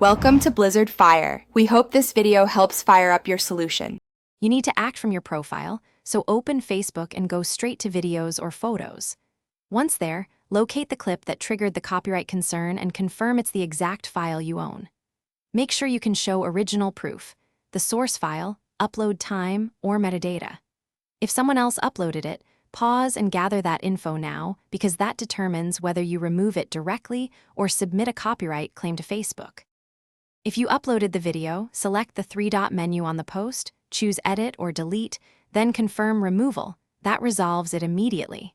Welcome to Blizzard Fire. We hope this video helps fire up your solution. You need to act from your profile, so open Facebook and go straight to videos or photos. Once there, locate the clip that triggered the copyright concern and confirm it's the exact file you own. Make sure you can show original proof, the source file, upload time, or metadata. If someone else uploaded it, pause and gather that info now, because that determines whether you remove it directly or submit a copyright claim to Facebook. If you uploaded the video, select the three-dot menu on the post, choose Edit or Delete, then confirm removal. That resolves it immediately.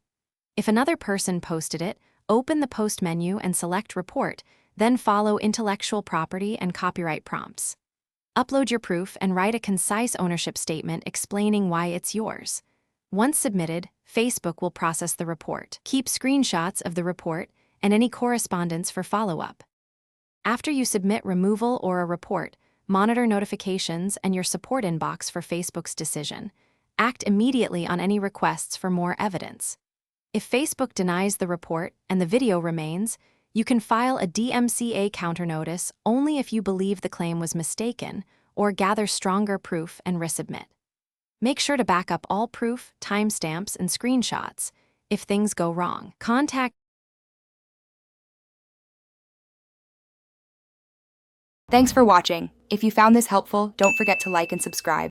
If another person posted it, open the post menu and select Report, then follow intellectual property and copyright prompts. Upload your proof and write a concise ownership statement explaining why it's yours. Once submitted, Facebook will process the report. Keep screenshots of the report and any correspondence for follow-up. After you submit removal or a report, monitor notifications and your support inbox for Facebook's decision. Act immediately on any requests for more evidence. If Facebook denies the report and the video remains, you can file a DMCA counternotice only if you believe the claim was mistaken or gather stronger proof and resubmit. Make sure to back up all proof, timestamps, and screenshots. If things go wrong, contact. Thanks for watching. If you found this helpful, don't forget to like and subscribe.